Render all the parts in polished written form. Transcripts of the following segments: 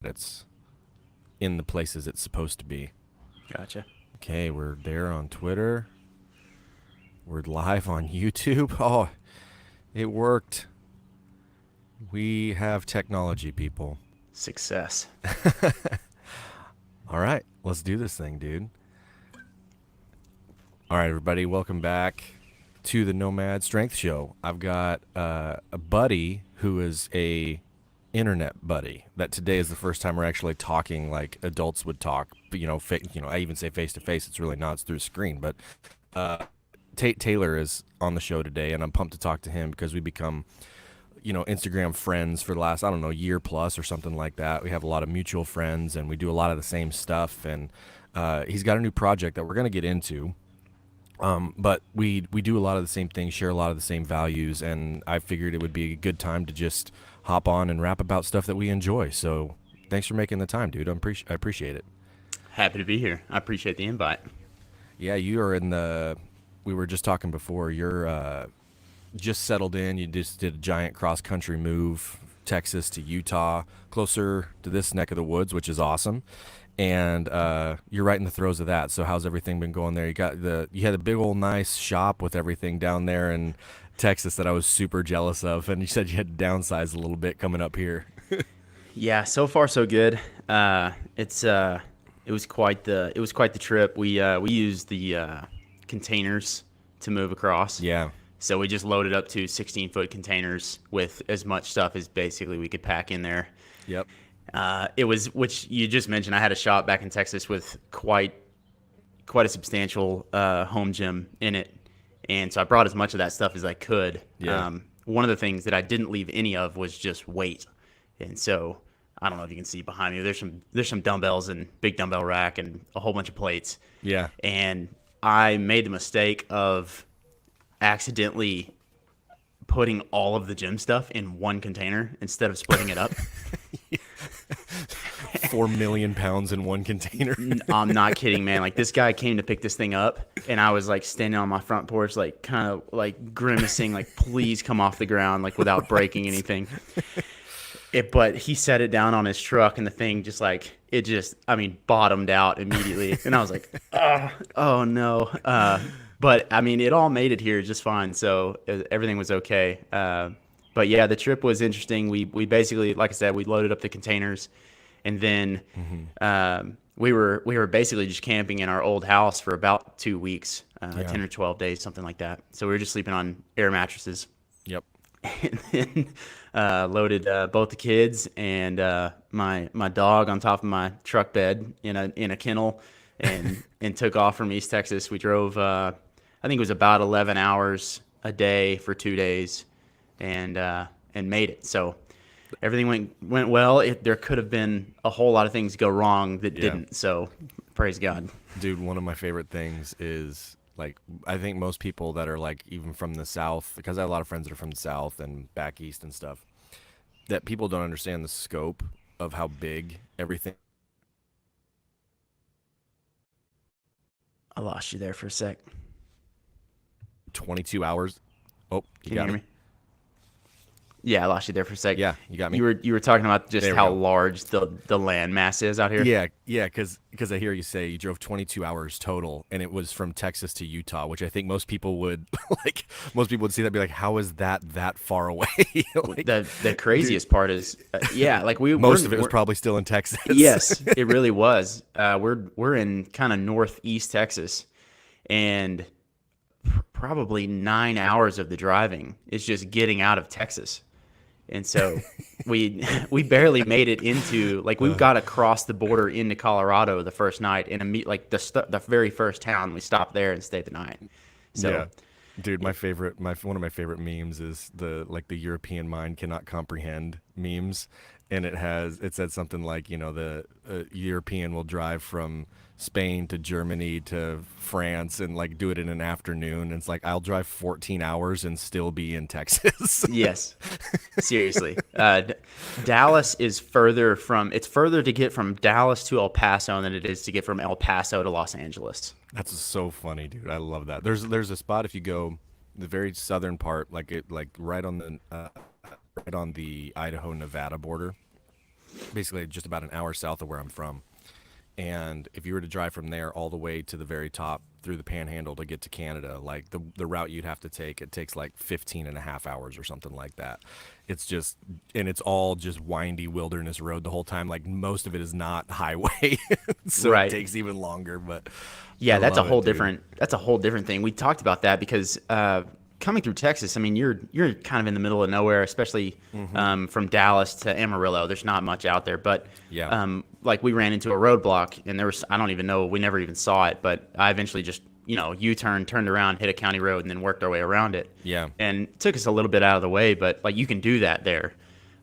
it's in the places it's supposed to be. Gotcha. Okay, we're there on Twitter. We're live on YouTube. Oh, it worked. We have technology, people. Success. All right, let's do this thing, dude. All right, everybody, welcome back to the Nomad Strength Show. I've got a buddy who is a internet buddy. That today is the first time we're actually talking like adults would talk. But I even say face to face. It's really not. It's through a screen. But Tate Taylor is on the show today, and I'm pumped to talk to him because we become Instagram friends for the last, I don't know, year plus or something like that. We have a lot of mutual friends and we do a lot of the same stuff. And he's got a new project that we're going to get into. But we do a lot of the same things, share a lot of the same values. And I figured it would be a good time to just hop on and rap about stuff that we enjoy. So thanks for making the time, dude. I appreciate it. Happy to be here. I appreciate the invite. Yeah, you are we were just talking before, you're just settled in. You just did a giant cross-country move, Texas to Utah, closer to this neck of the woods, which is awesome. And you're right in the throes of that. So how's everything been going there? You had a big old nice shop with everything down there in Texas that I was super jealous of. And you said you had to downsize a little bit coming up here. Yeah, so far so good. It was quite the trip. We used the containers to move across. Yeah. So we just loaded up to 16-foot containers with as much stuff as basically we could pack in there. Yep. It was, which you just mentioned, I had a shop back in Texas with quite a substantial home gym in it. And so I brought as much of that stuff as I could. Yeah. One of the things that I didn't leave any of was just weight. And so I don't know if you can see behind me, there's some dumbbells and big dumbbell rack and a whole bunch of plates. Yeah. And I made the mistake of accidentally putting all of the gym stuff in one container instead of splitting it up. 4 million pounds in one container. I'm not kidding, man. Like, this guy came to pick this thing up, and I was like standing on my front porch, like kind of like grimacing, like, please come off the ground, like without breaking anything. But he set it down on his truck, and the thing just bottomed out immediately. And I was like, oh no. But I mean, it all made it here just fine. So everything was okay. But yeah, the trip was interesting. We basically, like I said, we loaded up the containers, and then we were basically just camping in our old house for about 2 weeks, 10 or 12 days, something like that. So we were just sleeping on air mattresses. Yep. And then loaded both the kids and my dog on top of my truck bed in a kennel, and took off from East Texas. We drove, I think it was about 11 hours a day for 2 days, and made it. So everything went well. There could have been a whole lot of things go wrong that didn't. So praise God. Dude, one of my favorite things is, like, I think most people that are like even from the South, because I have a lot of friends that are from the South and back East and stuff, that people don't understand the scope of how big everything. I lost you there for a sec. 22 hours. Oh, Can you hear me? Yeah, I lost you there for a sec. Yeah, you got me. You were talking about just There we how go. large the land mass is out here. Yeah, because I hear you say you drove 22 hours total, and it was from Texas to Utah, which I think most people would most people would see that and be like, how is that far away? Like, The craziest part is, like most of it was probably still in Texas. Yes, it really was. We're in kind of northeast Texas, and probably 9 hours of the driving is just getting out of Texas. And so we barely made it into, like, we got across the border into Colorado the first night, and the very first town, we stopped there and stayed the night. So Yeah. Dude, one of my favorite memes is the European mind cannot comprehend memes, and it said something like, the European will drive from Spain to Germany to France and like do it in an afternoon. And it's like, I'll drive 14 hours and still be in Texas. Yes, seriously. Dallas is it's further to get from Dallas to El Paso than it is to get from El Paso to Los Angeles. That's so funny, dude. I love that. There's a spot if you go the very southern part, right on the Idaho Nevada border. basically just about an hour south of where I'm from. And if you were to drive from there all the way to the very top through the panhandle to get to Canada, like the route you'd have to take, it takes like 15 and a half hours or something like that. It's just, and it's all just windy wilderness road the whole time. Like most of it is not highway. So Right. it takes even longer, but Yeah, I that's a love whole it, dude. different thing. We talked about that because coming through Texas, I mean, you're kind of in the middle of nowhere, especially from Dallas to Amarillo. There's not much out there, but Yeah. like we ran into a roadblock, and there was, I don't even know, we never even saw it, but I eventually just turned around, hit a county road, and then worked our way around it. Yeah. And it took us a little bit out of the way, but like you can do that there.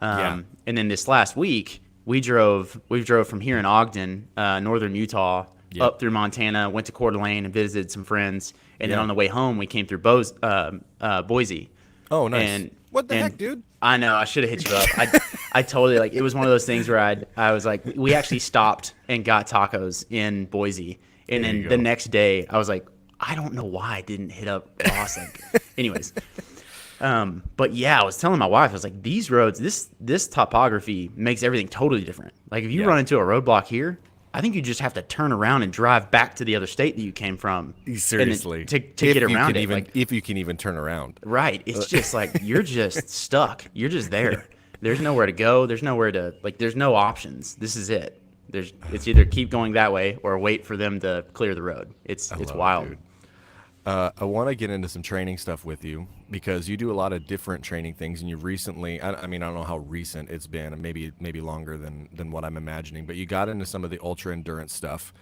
Yeah. And then this last week, we drove from here in Ogden, northern Utah, Yep. up through Montana, went to Coeur d'Alene and visited some friends, and then Yeah. on the way home, we came through Boise. Oh, nice. And What the and heck, dude? I know I should have hit you up. I totally, like, it was one of those things where I was like, we actually stopped and got tacos in Boise, and There then you the go. next day I was like, I don't know why I didn't hit up Ross. Like, anyways. But yeah, I was telling my wife, I was like, these roads, this topography makes everything totally different. Like if you Yeah. run into a roadblock here, I think you just have to turn around and drive back to the other state that you came from. and then Seriously. to If get you around can it. even, Like, if you can even turn around. right. It's just like you're just stuck. You're just there. There's nowhere to go. There's nowhere to, like, there's no options. This is it. It's either keep going that way or wait for them to clear the road. It's love it, wild. dude. I want to get into some training stuff with you because you do a lot of different training things, and you've recently, I mean, I don't know how recent it's been, and maybe longer than what I'm imagining, but you got into some of the ultra endurance stuff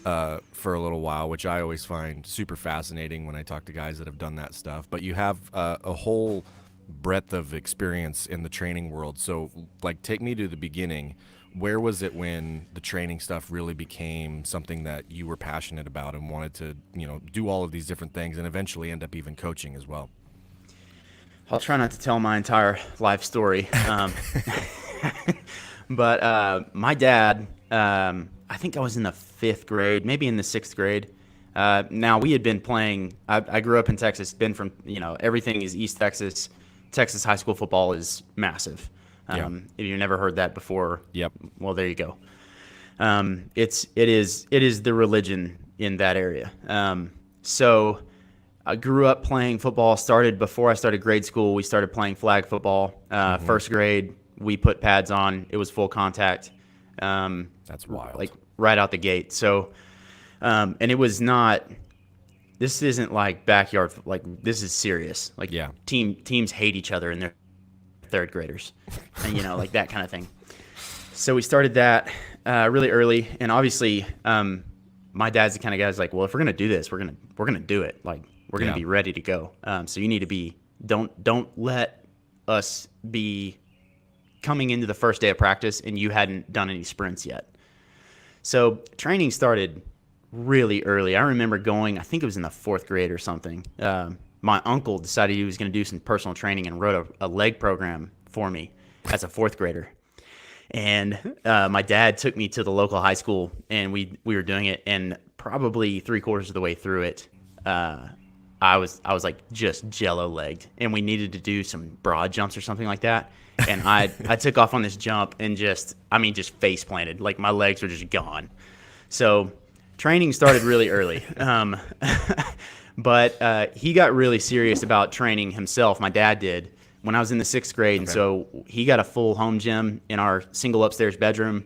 for a little while, which I always find super fascinating when I talk to guys that have done that stuff. But you have a whole breadth of experience in the training world. So, like, take me to the beginning. Where was it when the training stuff really became something that you were passionate about and wanted to, do all of these different things and eventually end up even coaching as well? I'll try not to tell my entire life story. But my dad, I think I was in the 5th grade, maybe in the 6th grade. Now, we had been playing, I grew up in Texas, been from, everything is East Texas. Texas high school football is massive. Yeah. If you've never heard that before, Yep. well, there you go. It is the religion in that area. So I grew up playing football. Started before I started grade school. We started playing flag football. 1st grade, we put pads on. It was full contact. That's wild. Like right out the gate. So, and it was not. This isn't like backyard. Like, this is serious. Like, Yeah. teams hate each other and they're 3rd graders, and like that kind of thing. So we started that really early, and obviously, my dad's the kind of guy who's like, well, if we're gonna do this, we're gonna do it. Like, we're gonna Yeah. be ready to go. So you need to be. Don't let us be coming into the first day of practice and you hadn't done any sprints yet. So training started really early. I remember going, I think it was in the 4th grade or something. My uncle decided he was going to do some personal training and wrote a leg program for me as a 4th grader. And my dad took me to the local high school, and we were doing it. And probably 3/4 of the way through it, I was like just jello legged, and we needed to do some broad jumps or something like that. And I took off on this jump and just face planted. Like, my legs were just gone. So training started really early. But he got really serious about training himself. My dad did when I was in the 6th grade. And so he got a full home gym in our single upstairs bedroom.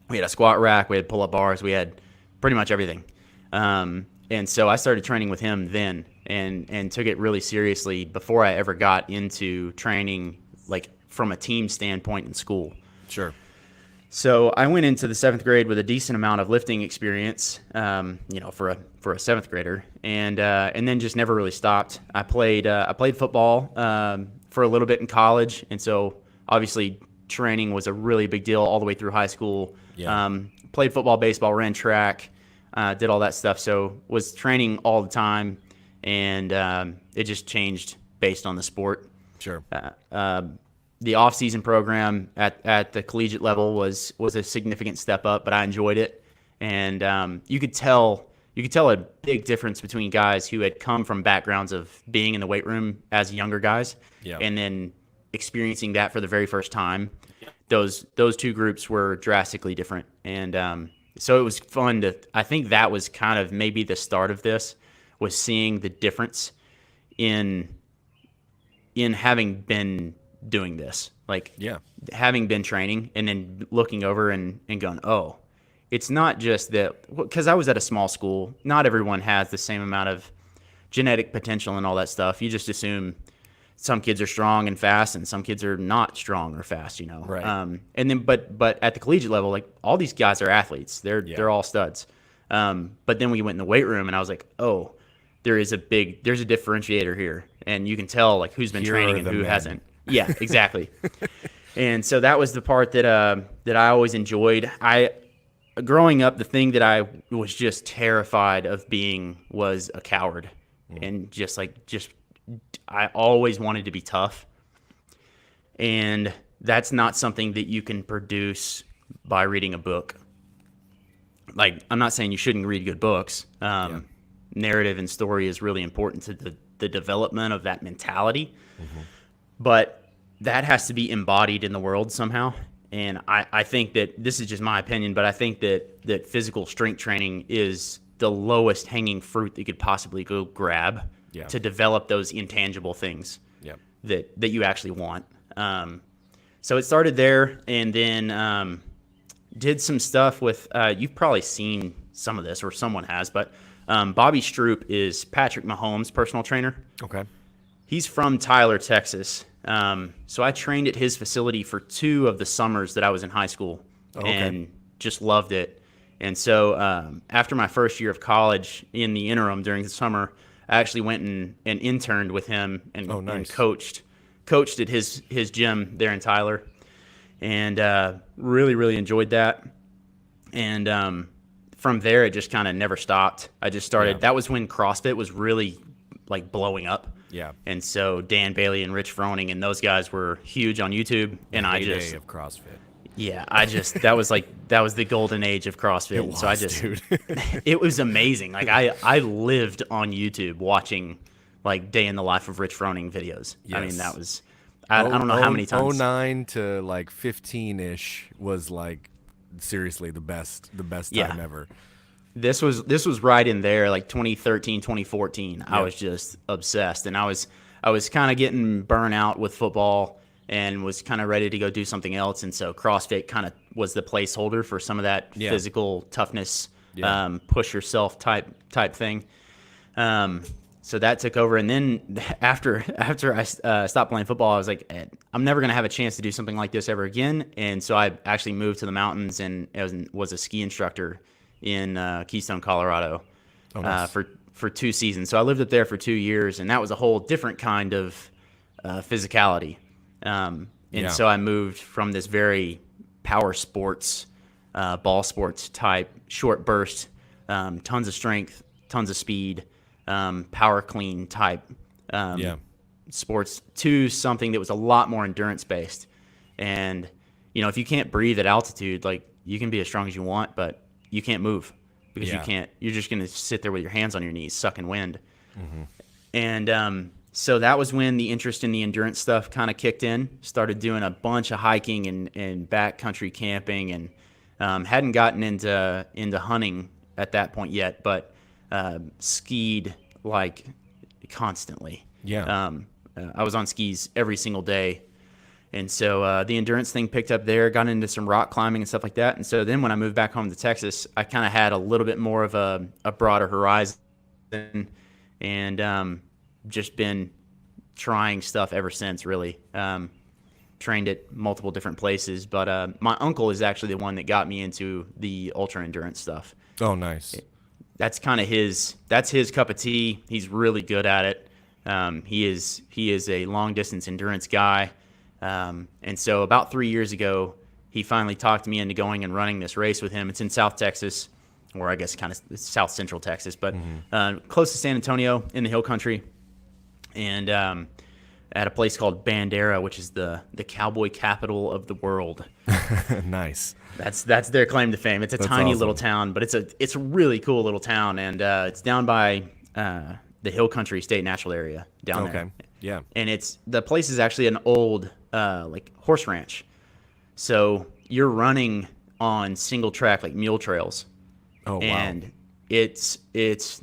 We had a squat rack. We had pull-up bars. We had pretty much everything. And so I started training with him then and took it really seriously before I ever got into training, like, from a team standpoint in school. Sure. So I went into the 7th grade with a decent amount of lifting experience, for a 7th grader, and then just never really stopped. I played football for a little bit in college, and so obviously training was a really big deal all the way through high school. Yeah. Played football, baseball, ran track, did all that stuff. So was training all the time, and it just changed based on the sport. Sure. The off-season program at the collegiate level was a significant step up, but I enjoyed it, and you could tell a big difference between guys who had come from backgrounds of being in the weight room as younger guys, Yeah. and then experiencing that for the very first time. those two groups were drastically different. And so it was fun I think that was kind of maybe the start of this, was seeing the difference in having been doing this, like having been training and then looking over and going, oh, it's not just that, because I was at a small school. Not everyone has the same amount of genetic potential and all that stuff. You just assume some kids are strong and fast and some kids are not strong or fast, Right. And then, but at the collegiate level, like, all these guys are athletes. They're all studs. But then we went in the weight room and I was like, oh, there's a differentiator here. And you can tell, like, who's been training and who hasn't. Yeah, exactly. And so that was the part that I always enjoyed. Growing up, the thing that I was just terrified of being was a coward. And just I always wanted to be tough. And that's not something that you can produce by reading a book. Like, I'm not saying you shouldn't read good books. Narrative and story is really important to the development of that mentality. But that has to be embodied in the world somehow. And I think that, this is just my opinion, but I think that physical strength training is the lowest hanging fruit that you could possibly go grab to develop those intangible things that you actually want. So it started there, and then did some stuff with, you've probably seen some of this, or someone has, but Bobby Stroop is Patrick Mahomes' personal trainer. Okay. He's from Tyler, Texas. So I trained at his facility for 2 of the summers that I was in high school, and just loved it. And so after my first year of college, in the interim during the summer, I actually went and interned with him and, and coached at his gym there in Tyler, and really, really enjoyed that. And from there, it just kind of never stopped. I just started. That was when CrossFit was really, like, blowing up. Yeah. And so Dan Bailey and Rich Froning and those guys were huge on YouTube. And I just of CrossFit. Yeah, that was the golden age of CrossFit. Dude. It was amazing. Like, I lived on YouTube watching, like, day in the life of Rich Froning videos. Yes. I mean, that was, I don't know how many times. 09 to like 15-ish was, like, seriously the best time ever. This was right in there, like 2013, 2014. Yep. I was just obsessed, and I was kind of getting burnt out with football and was kind of ready to go do something else. And so CrossFit kind of was the placeholder for some of that physical toughness, push yourself type thing. So that took over. And then after I stopped playing football, I was like, I'm never going to have a chance to do something like this ever again. And so I actually moved to the mountains and was a ski instructor in Keystone, Colorado, for 2 seasons. So I lived up there for 2 years, and that was a whole different kind of physicality. So I moved from this very power sports, ball sports type, short burst, tons of strength, tons of speed, power clean type sports, to something that was a lot more endurance based. And, if you can't breathe at altitude, like, you can be as strong as you want, but you can't move because you're just going to sit there with your hands on your knees, sucking wind. And so that was when the interest in the endurance stuff kind of kicked in. Started doing a bunch of hiking and backcountry camping, and hadn't gotten into hunting at that point yet, but skied, like, constantly. I was on skis every single day. And so the endurance thing picked up there, got into some rock climbing and stuff like that. And so then when I moved back home to Texas, I kind of had a little bit more of a broader horizon, and just been trying stuff ever since, really. Trained at multiple different places. But my uncle is actually the one that got me into the ultra endurance stuff. Oh, nice. That's kind of his cup of tea. He's really good at it. He is a long distance endurance guy. And so about 3 years ago, he finally talked me into going and running this race with him. It's in South Texas, or I guess kind of South Central Texas, but close to San Antonio in the hill country. And at a place called Bandera, which is the cowboy capital of the world. Nice. That's their claim to fame. It's a tiny little town, but it's a really cool little town, and it's down by the Hill Country State Natural Area down there. Yeah. And the place is actually an old like horse ranch. So you're running on single track, like mule trails. Oh, wow. And it's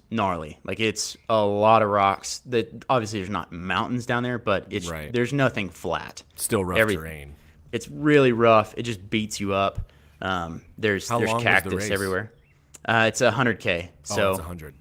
gnarly. Like, it's a lot of rocks. That obviously there's not mountains down there, but Right. there's nothing flat. Still rough terrain. It's really rough. It just beats you up. There's How long was the cactus race? everywhere. It's 100K. So Oh, it's 100.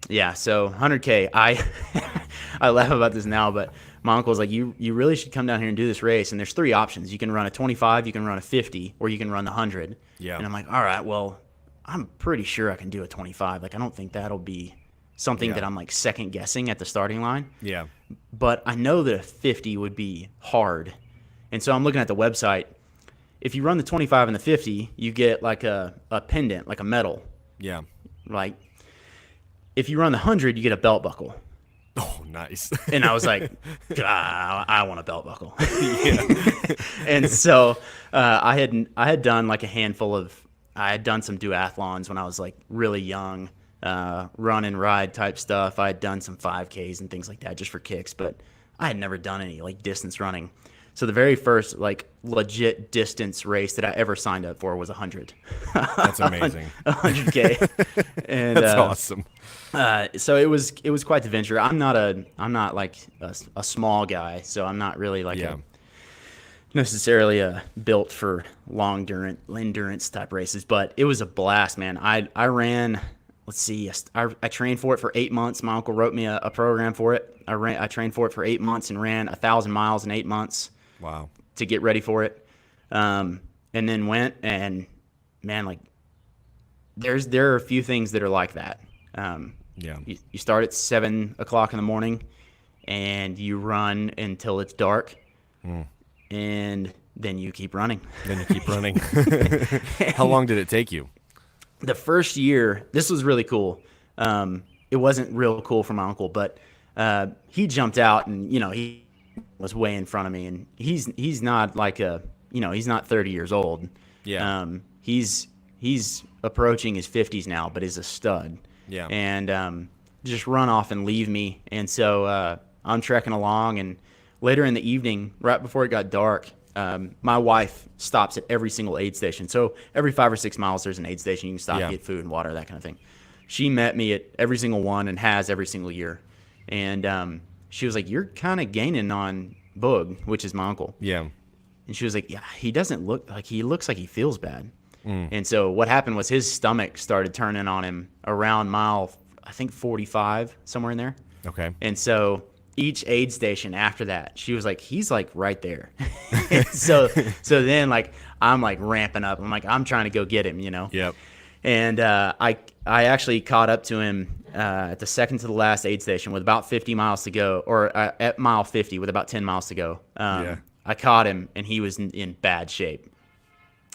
yeah, so 100K. I laugh about this now, but my uncle's like, you really should come down here and do this race. And there's 3 options. You can run a 25, you can run a 50, or you can run the 100. Yeah. And I'm like, all right, well, I'm pretty sure I can do a 25. Like, I don't think that'll be something that I'm like second guessing at the starting line. Yeah. But I know that a 50 would be hard. And so I'm looking at the website. If you run the 25 and the 50, you get like a pendant, like a medal. Yeah. Like, if you run the 100, you get a belt buckle. Oh, nice. And I was like, I want a belt buckle. And so I had done like a handful of, I had done some duathlons when I was like really young, run and ride type stuff. I had done some 5Ks and things like that just for kicks, but I had never done any like distance running. So the very first like legit distance race that I ever signed up for was 100. That's amazing. 100K. And That's awesome. so it was quite the venture. I'm not like a small guy, so I'm not really like necessarily built for long endurance type races, but it was a blast, man. I ran, let's see, I trained for it for 8 months. My uncle wrote me a program for it. I trained for it for 8 months and ran 1,000 miles in 8 months. Wow. To get ready for it. And then went, and man, like there are a few things that are like that. You start at 7 o'clock in the morning and you run until it's dark. And then you keep running. How long did it take you? The first year, this was really cool. It wasn't real cool for my uncle, but he jumped out, and he was way in front of me, and he's not like he's not 30 years old. Yeah. He's approaching his 50s now, but is a stud. Yeah. And just run off and leave me. And so I'm trekking along, and later in the evening, right before it got dark, my wife stops at every single aid station. So every 5 or 6 miles, there's an aid station. You can stop, get food and water, that kind of thing. She met me at every single one and has every single year. And she was like, "You're kind of gaining on Boog," which is my uncle. Yeah. And she was like, "Yeah, he doesn't look like he looks like he feels bad." And so what happened was his stomach started turning on him around mile, I think 45, somewhere in there. Okay. And so each aid station after that, she was like, "He's like right there." so then like I'm like ramping up. I'm like, I'm trying to go get him, Yep. And I actually caught up to him at the second to the last aid station with about 50 miles to go, or at mile 50 with about 10 miles to go. I caught him, and he was in bad shape.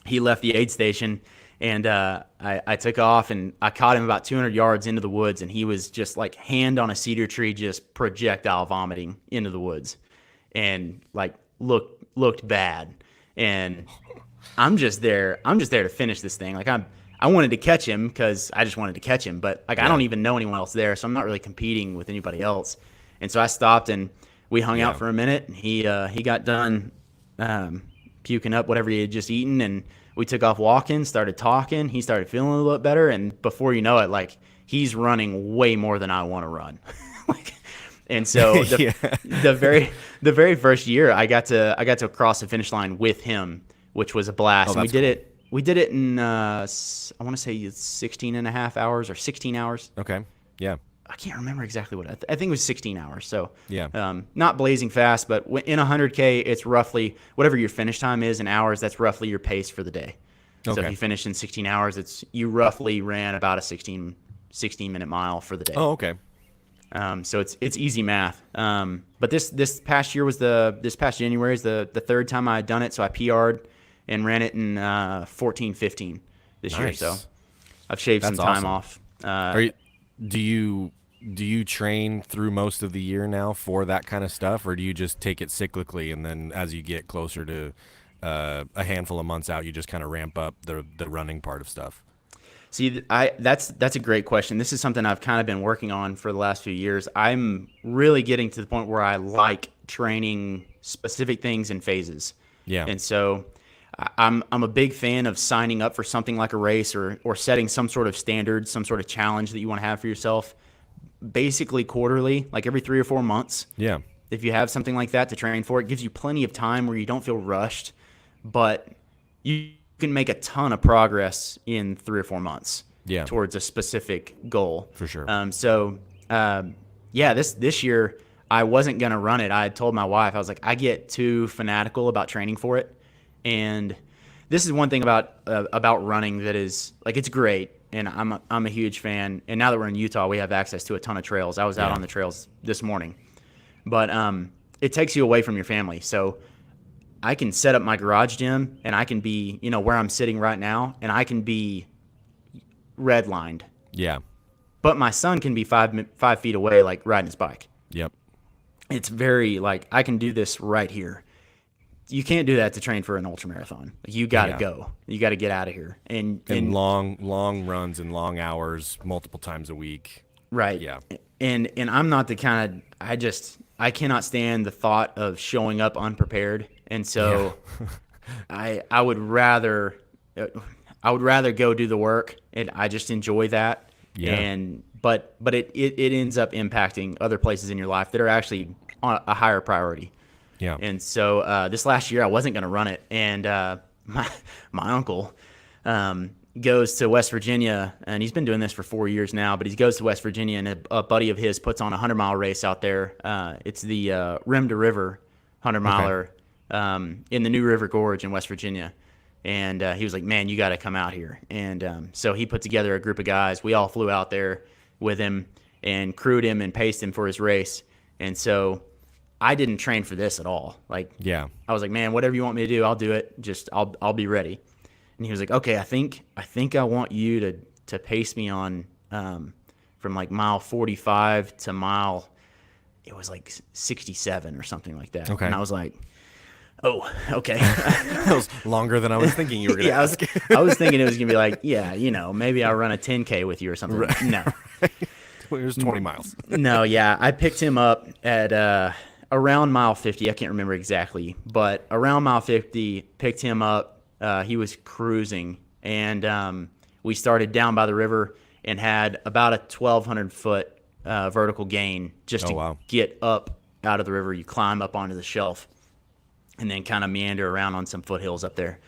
He left the aid station, and I took off, and I caught him about 200 yards into the woods, and he was just like hand on a cedar tree, just projectile vomiting into the woods, and like looked bad. And I'm just there to finish this thing. Like I wanted to catch him because I just wanted to catch him, but like I don't even know anyone else there, so I'm not really competing with anybody else. And so I stopped, and we hung out for a minute. And he got done puking up whatever he had just eaten, and we took off walking, started talking. He started feeling a little bit better, and before you know it, like he's running way more than I want to run. And so the very first year I got to cross the finish line with him, which was a blast. And we did it in I want to say 16 and a half hours or 16 hours. Okay. Yeah. I can't remember exactly what I think it was 16 hours. So yeah, not blazing fast, but in 100K, it's roughly whatever your finish time is in hours. That's roughly your pace for the day. Okay. So if you finish in 16 hours, you roughly ran about a 16 minute mile for the day. Oh, okay. So it's easy math. But this past year this past January is the third time I had done it. So I PR'd and ran it in 14-15 this year. So I've shaved some time off. Do you train through most of the year now for that kind of stuff, or do you just take it cyclically, and then as you get closer to a handful of months out, you just kind of ramp up the running part of stuff? See, that's a great question. This is something I've kind of been working on for the last few years. I'm really getting to the point where I like training specific things in phases. Yeah. And so I'm a big fan of signing up for something like a race or setting some sort of standard, some sort of challenge that you want to have for yourself, basically quarterly, like every 3 or 4 months. Yeah. If you have something like that to train for, it gives you plenty of time where you don't feel rushed, but you can make a ton of progress in 3 or 4 months Yeah. towards a specific goal. For sure. Yeah, this year I wasn't going to run it. I had told my wife, I was like, I get too fanatical about training for it. And this is one thing about running that is like, it's great. And I'm a huge fan. And now that we're in Utah, we have access to a ton of trails. I was out on the trails this morning, but it takes you away from your family. So I can set up my garage gym and I can be, where I'm sitting right now, and I can be redlined. Yeah. But my son can be 5 feet away, like riding his bike. Yep. It's very like, I can do this right here. You can't do that to train for an ultramarathon. You got to go. You got to get out of here. And long runs and long hours, multiple times a week. Right. Yeah. And I'm not the kind of, I cannot stand the thought of showing up unprepared. And so I would rather go do the work, and I just enjoy that. Yeah. But it ends up impacting other places in your life that are actually on a higher priority. Yeah. And so this last year I wasn't going to run it, and my uncle goes to West Virginia, and he's been doing this for 4 years now. But he goes to West Virginia, and a buddy of his puts on a 100-mile race out there. It's the Rim to River 100-miler in the New River Gorge in West Virginia. And he was like, man, you got to come out here. And so he put together a group of guys. We all flew out there with him and crewed him and paced him for his race. And so I didn't train for this at all. Like, Yeah. I was like, man, whatever you want me to do, I'll do it. Just I'll be ready. And he was like, okay, I think I want you to pace me on from like mile 45 to mile, it was like 67 or something like that. Okay. And I was like, oh, okay. That was longer than I was thinking you were going to ask. I was thinking it was going to be like, maybe I'll run a 10K with you or something. Right. No. It was 20 miles. No, yeah. I picked him up at around mile 50. I can't remember exactly, but around mile 50, picked him up. He was cruising, and we started down by the river and had about a 1,200-foot vertical gain just to get up out of the river. You climb up onto the shelf and then kind of meander around on some foothills up there.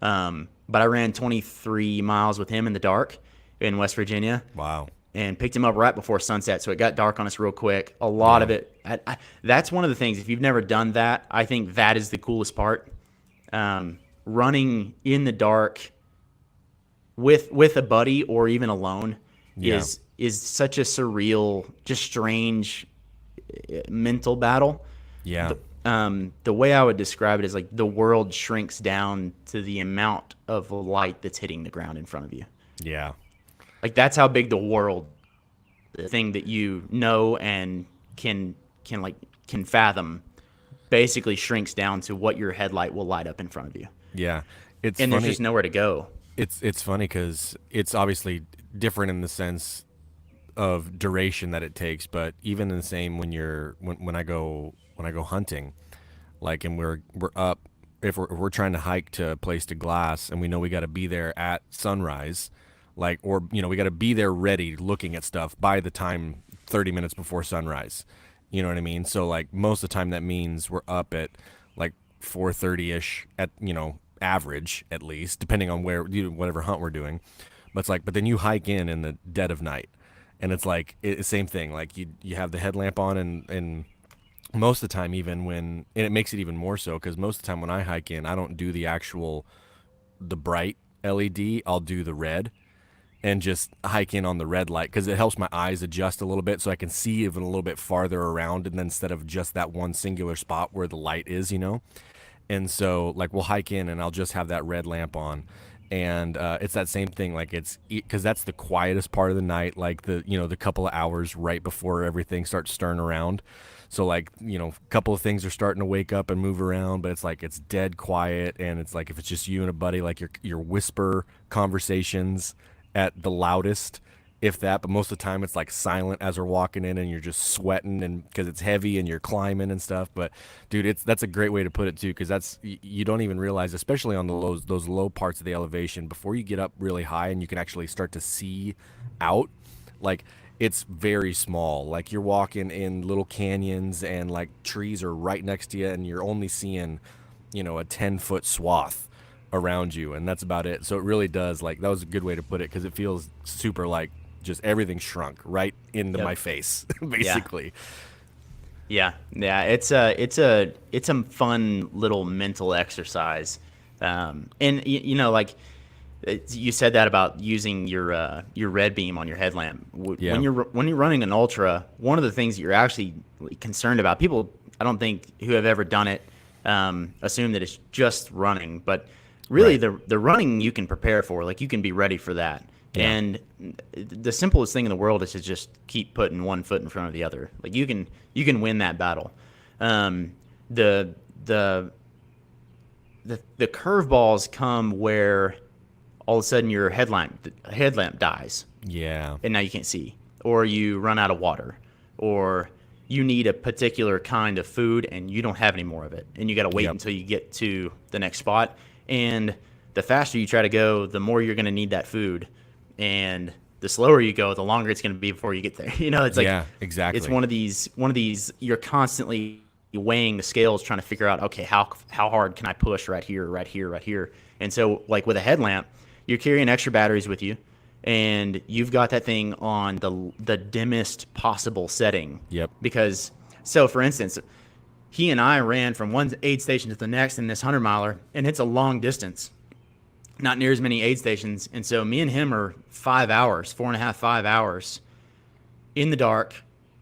But I ran 23 miles with him in the dark in West Virginia. Wow. And picked him up right before sunset, so it got dark on us real quick. A lot of it, that's one of the things, if you've never done that, I think that is the coolest part. Running in the dark with a buddy or even alone is such a surreal, just strange mental battle. Yeah. The way I would describe it is like the world shrinks down to the amount of light that's hitting the ground in front of you. Yeah. Like, that's how big the world, the thing that you know and can fathom, basically shrinks down to what your headlight will light up in front of you. Yeah. And there's just nowhere to go. It's funny because it's obviously different in the sense of duration that it takes, but even the same when I go hunting, like, and we're up, if we're trying to hike to a place to glass, and we know we got to be there at sunrise, like, or we got to be there ready looking at stuff by the time 30 minutes before sunrise. You know what I mean? So like most of the time that means we're up at like 4:30ish at average, at least, depending on whatever hunt we're doing. But it's like, but then you hike in the dead of night, and it's like same thing. Like you have the headlamp on, and most of the time, and it makes it even more so because most of the time when I hike in, I don't do the bright LED. I'll do the red, and just hike in on the red light because it helps my eyes adjust a little bit so I can see even a little bit farther around, and then instead of just that one singular spot where the light is, And so like we'll hike in and I'll just have that red lamp on, and it's that same thing. Like it's because that's the quietest part of the night, like the couple of hours right before everything starts stirring around. So like, a couple of things are starting to wake up and move around, but it's like it's dead quiet, and it's like if it's just you and a buddy, like your whisper conversations at the loudest, if that. But most of the time, it's like silent as we're walking in, and you're just sweating, and because it's heavy and you're climbing and stuff. But dude, that's a great way to put it too, because you don't even realize, especially on those low parts of the elevation, before you get up really high and you can actually start to see out, like it's very small. Like you're walking in little canyons, and like trees are right next to you, and you're only seeing, a 10-foot swath around you, and that's about it. So it really does, like, that was a good way to put it, because it feels super like just everything shrunk right into Yep. my face, basically. Yeah. It's a fun little mental exercise. And like you said that about using your red beam on your headlamp. Yeah. When you're running an ultra, one of the things that you're actually concerned about, people I don't think who have ever done it assume that it's just running, but really Right. the running you can prepare for, like you can be ready for that. Yeah. And the simplest thing in the world is to just keep putting one foot in front of the other. Like you can win that battle. The curveballs come where all of a sudden your headlamp dies, Yeah. and now you can't see, or you run out of water, or you need a particular kind of food and you don't have any more of it, and you got to wait Yep. until you get to the next spot. And the faster you try to go, the more you're going to need that food, and the slower you go, the longer it's going to be before you get there. It's like, Yeah, exactly. it's one of these you're constantly weighing the scales, trying to figure out, okay, how hard can I push right here, right here, right here. And so like with a headlamp, you're carrying extra batteries with you, and you've got that thing on the dimmest possible setting. Yep. Because, so for instance, he and I ran from one aid station to the next in this 100-miler, and it's a long distance, not near as many aid stations. And so me and him are 5 hours, 4.5, 5 hours in the dark,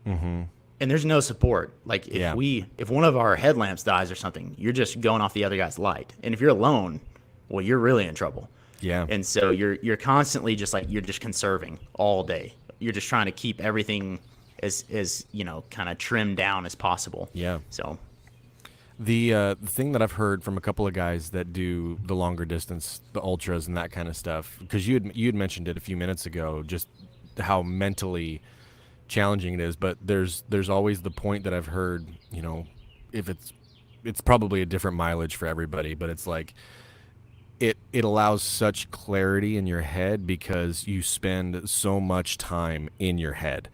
and there's no support. Like Yeah. if one of our headlamps dies or something, you're just going off the other guy's light. And if you're alone, well, you're really in trouble. Yeah. And so you're constantly just like, you're just conserving all day. You're just trying to keep everything as kind of trimmed down as possible. Yeah. So The thing that I've heard from a couple of guys that do the longer distance, the ultras and that kind of stuff, because you had mentioned it a few minutes ago, just how mentally challenging it is. But there's always the point that I've heard, if it's probably a different mileage for everybody, but it's like it allows such clarity in your head because you spend so much time in your head.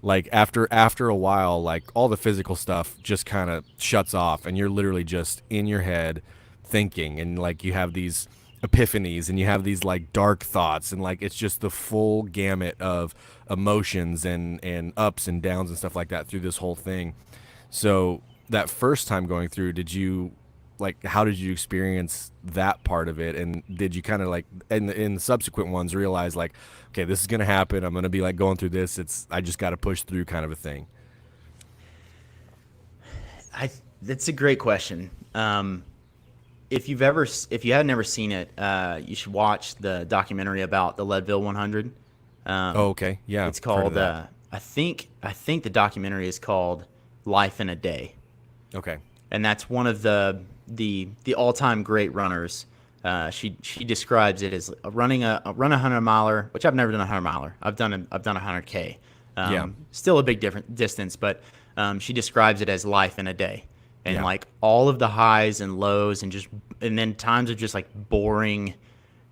Like after a while, like all the physical stuff just kind of shuts off, and you're literally just in your head thinking, and like you have these epiphanies, and you have these like dark thoughts, and like it's just the full gamut of emotions and ups and downs and stuff like that through this whole thing. So that first time going through, how did you experience that part of it? And did you kind of like in the subsequent ones realize like, okay, this is going to happen, I'm going to be like going through this, I just got to push through kind of a thing? That's a great question. If you had never seen it, you should watch the documentary about the Leadville 100. Oh, okay. Yeah. It's I've heard of called that. I think the documentary is called Life in a Day. Okay. And that's one of the all-time great runners. She describes it as run a 100-miler, which I've never done a 100-miler. I've done a 100K. Yeah. Still a big different distance, but she describes it as life in a day, and Yeah. like all of the highs and lows, and then times of just like boring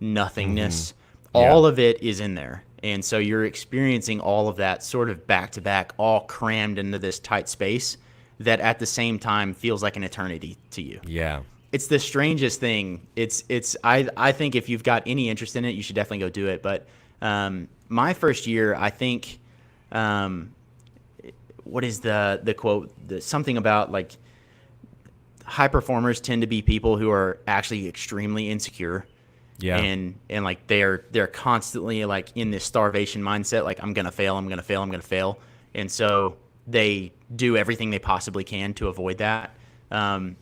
nothingness. Yeah. All of it is in there, and so you're experiencing all of that sort of back to back, all crammed into this tight space that at the same time feels like an eternity to you. Yeah. It's the strangest thing. I think if you've got any interest in it, you should definitely go do it. But my first year, I think, what is the quote? Something about like high performers tend to be people who are actually extremely insecure. Yeah. And like they're constantly like in this starvation mindset, like I'm gonna fail, I'm gonna fail, I'm gonna fail. And so they do everything they possibly can to avoid that. I'm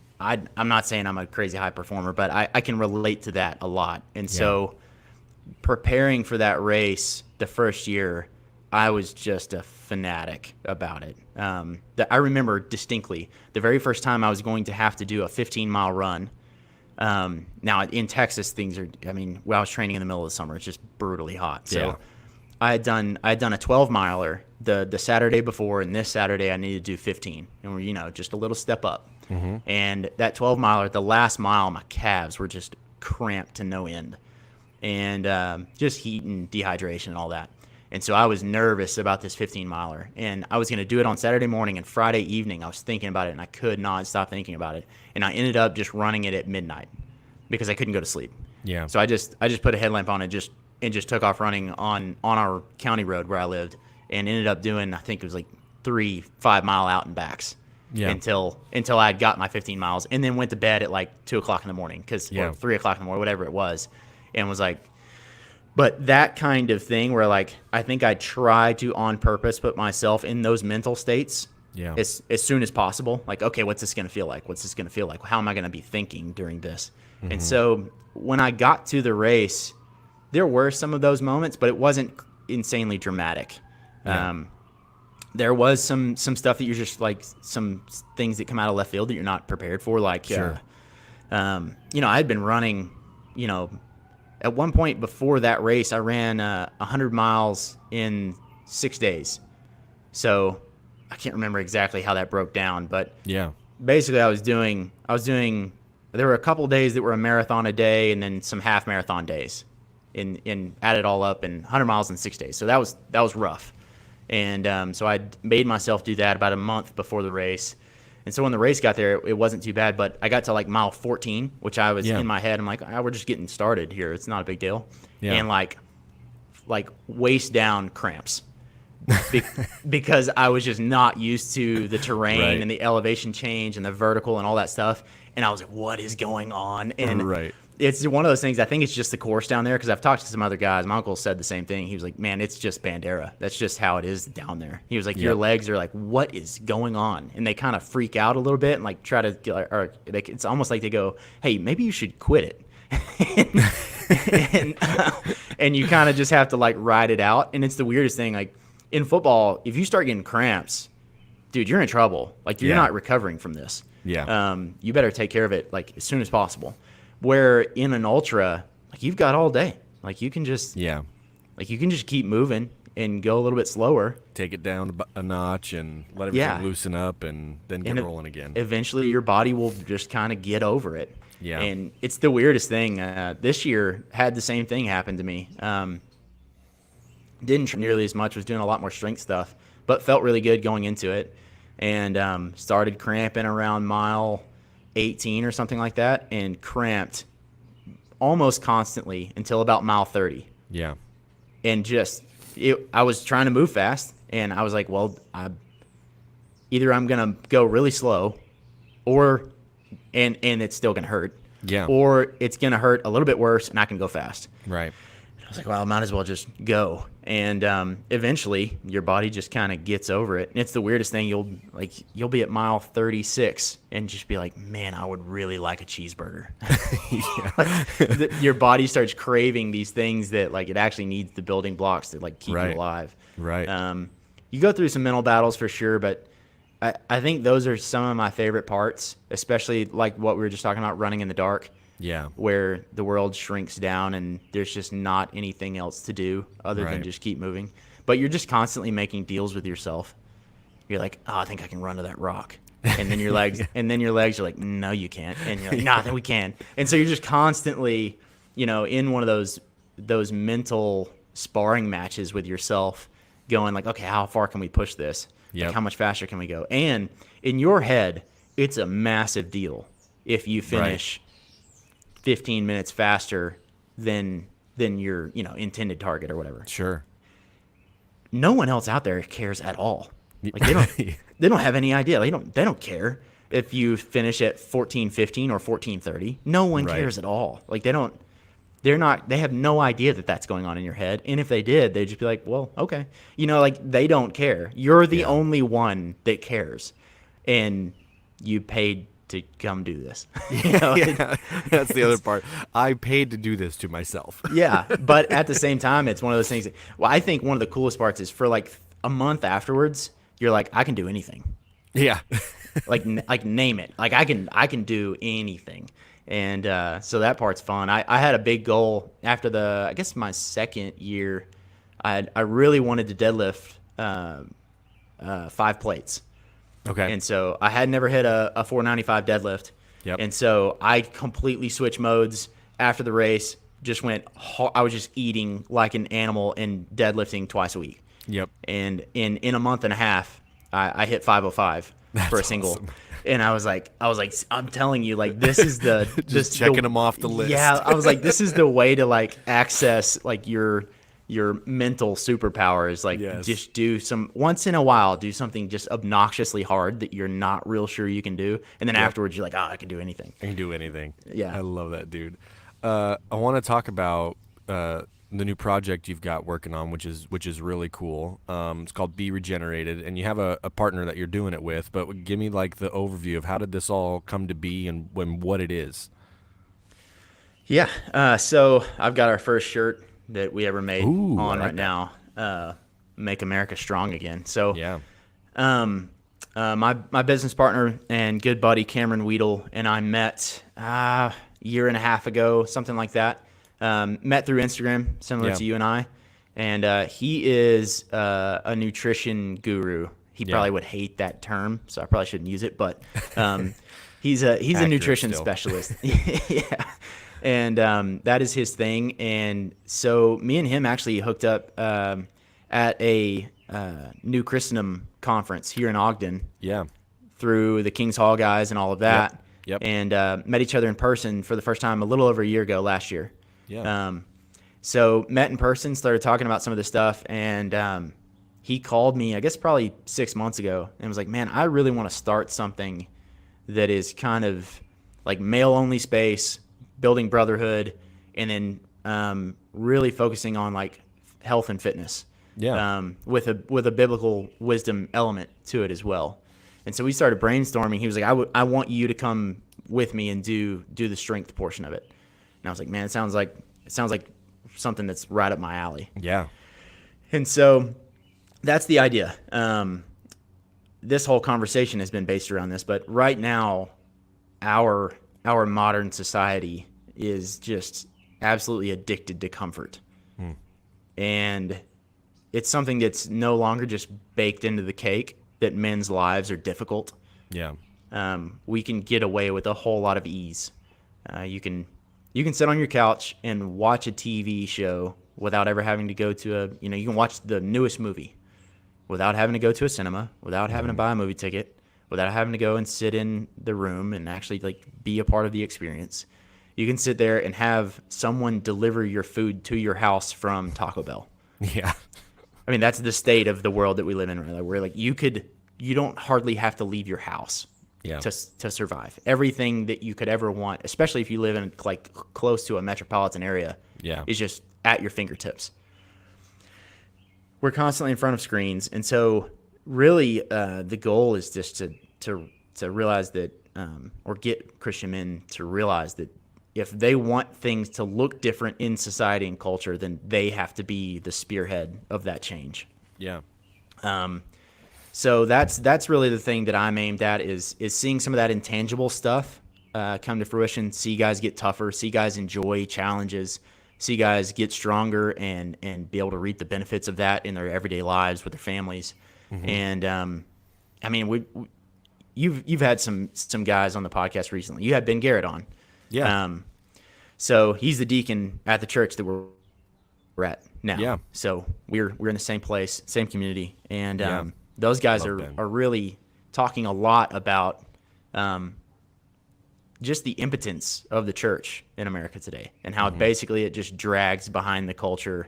not saying I'm a crazy high performer, but I can relate to that a lot. And so preparing for that race the first year, I was just a fanatic about it. I remember distinctly the very first time I was going to have to do a 15-mile run. Now in Texas, when I was training in the middle of the summer, it's just brutally hot. So I had done a 12 miler the Saturday before, and this Saturday I needed to do 15, and we're just a little step up. And that 12 miler, the last mile, my calves were just cramped to no end, and just heat and dehydration and all that. And so I was nervous about this 15 miler, and I was going to do it on Saturday morning, and Friday evening I was thinking about it, and I could not stop thinking about it. And I ended up just running it at midnight because I couldn't go to sleep. Yeah. So I just put a headlamp on and just took off running on our county road where I lived, and ended up doing, I think it was like 3 5-mile out and backs. Yeah. Until I had got my 15 miles, and then went to bed at like 2 o'clock in the morning, or 3 o'clock in the morning, whatever it was, and was like, but that kind of thing where like I think I try to on purpose put myself in those mental states as soon as possible. Like, okay, what's this going to feel like? What's this going to feel like? How am I going to be thinking during this? And so when I got to the race, there were some of those moments, but it wasn't insanely dramatic. Yeah. There was some stuff that you're just like, some things that come out of left field that you're not prepared for. Like, Sure. I had been running, at one point before that race, I ran 100 miles in 6 days. So I can't remember exactly how that broke down, but basically I was doing, there were a couple days that were a marathon a day, and then some half marathon days, and add it all up, and 100 miles in 6 days. So that was rough. And so I made myself do that about a month before the race. And so when the race got there, it wasn't too bad. But I got to like mile 14, which I was in my head. I'm like, we're just getting started here. It's not a big deal. Yeah. And like waist down cramps because I was just not used to the terrain and the elevation change and the vertical and all that stuff. And I was like, what is going on? And it's one of those things. I think it's just the course down there, because I've talked to some other guys. My uncle said the same thing. He was like, man, it's just Bandera. That's just how it is down there. He was like, your legs are like, what is going on? And they kind of freak out a little bit and like try to, it's almost like they go, hey, maybe you should quit it. and you kind of just have to like ride it out. And it's the weirdest thing. Like in football, if you start getting cramps, dude, you're in trouble. Like you're not recovering from this. Yeah. You better take care of it like as soon as possible. Where in an ultra, like you've got all day. Like you can just keep moving and go a little bit slower. Take it down a notch and let everything loosen up, and then get rolling again. Eventually, your body will just kind of get over it. Yeah. And it's the weirdest thing. This year had the same thing happen to me. Didn't nearly as much. Was doing a lot more strength stuff, but felt really good going into it. And started cramping around mile 18 or something like that, and cramped almost constantly until about mile 30. Yeah. And I was trying to move fast, and I was like, well, either I'm going to go really slow, and it's still going to hurt. Yeah. Or it's going to hurt a little bit worse, and I can go fast. Right. I was like, well, I might as well just go. And eventually, your body just kind of gets over it. And it's the weirdest thing. You'll be at mile 36 and just be like, man, I would really like a cheeseburger. Your body starts craving these things that like it actually needs the building blocks to like keep you alive. Right. You go through some mental battles for sure, but I think those are some of my favorite parts, especially like what we were just talking about, running in the dark. Yeah. Where the world shrinks down and there's just not anything else to do other than just keep moving. But you're just constantly making deals with yourself. You're like, I think I can run to that rock. And then your legs are like, no, you can't. And you're like, no, I think we can. And so you're just constantly, in one of those mental sparring matches with yourself, going like, okay, how far can we push this? Yep. Like, how much faster can we go? And in your head, it's a massive deal if you finish 15 minutes faster than your intended target or whatever. Sure. No one else out there cares at all. Like they don't have any idea. They don't care if you finish at 14:15 or 14:30. No one cares at all. Like they have no idea that that's going on in your head. And if they did, they'd just be like, well, okay. Like they don't care. You're the only one that cares. And you paid to come do this. That's the other part. I paid to do this to myself. Yeah, but at the same time, it's one of those things. I think one of the coolest parts is for like a month afterwards, you're like, I can do anything. Yeah. like name it. Like I can do anything. And so that part's fun. I had a big goal after I guess my second year I really wanted to deadlift 5 plates. Okay. And so I had never hit a 495 deadlift. Yep. And so I completely switched modes after the race. I was just eating like an animal and deadlifting twice a week. Yep. And in a month and a half, I hit 505 for a single. Awesome. And I was like, I'm telling you, like, this is Just checking them off the list. Yeah, I was like, this is the way to like access like your mental superpowers. Like, Yes. just once in a while, do something just obnoxiously hard that you're not real sure you can do, and then afterwards you're like, I can do anything. I can do anything. Yeah. I love that, dude. I want to talk about the new project you've got working on, which is really cool. It's called Be Regenerated, and you have a partner that you're doing it with. But give me like the overview of how did this all come to be and what it is. Yeah. So I've got our first shirt that we ever made Ooh, I on like right now. Make America Strong Again. So Yeah. my business partner and good buddy Cameron Weedle and I met a year and a half ago, something like that. Met through Instagram, similar Yeah. to you and I. And he is a nutrition guru. He probably would hate that term, so I probably shouldn't use it. But he's a nutrition still. specialist. Yeah. And that is his thing. And so me and him actually hooked up at a New Christendom conference here in Ogden. Yeah. Through the King's Hall guys and all of that. Yep. And met each other in person for the first time a little over a year ago last year. Yeah. So met in person, started talking about some of this stuff, and he called me, I guess probably 6 months ago, and was like, man, I really want to start something that is kind of like male-only space, building Brotherhood, and then really focusing on like health and fitness. Yeah. With a biblical wisdom element to it as well. And so we started brainstorming. He was like, I want you to come with me and do the strength portion of it. And I was like, man, it sounds like something that's right up my alley. Yeah. And so that's the idea. This whole conversation has been based around this, but right now, our modern society is just absolutely addicted to comfort. And it's something that's no longer just baked into the cake that men's lives are difficult. Yeah. We can get away with a whole lot of ease. You can sit on your couch and watch a TV show without ever having to go to you can watch the newest movie without having to go to a cinema, without having to buy a movie ticket, without having to go and sit in the room and actually like be a part of the experience. You can sit there and have someone deliver your food to your house from Taco Bell. Yeah. I mean, that's the state of the world that we live in right now, where like you don't hardly have to leave your house to survive. Everything that you could ever want, especially if you live in like close to a metropolitan area, is just at your fingertips. We're constantly in front of screens, and so really the goal is just to realize that, or get Christian men to realize that if they want things to look different in society and culture, then they have to be the spearhead of that change. Yeah. So that's really the thing that I'm aimed at is seeing some of that intangible stuff come to fruition, see guys get tougher, see guys enjoy challenges, see guys get stronger and be able to reap the benefits of that in their everyday lives with their families. And I mean, you've had some guys on the podcast recently. You had Ben Garrett on. Yeah. So he's the deacon at the church that we're at now. Yeah. So we're in the same place, same community, and those guys are really talking a lot about just the impotence of the church in America today, and how basically it just drags behind the culture,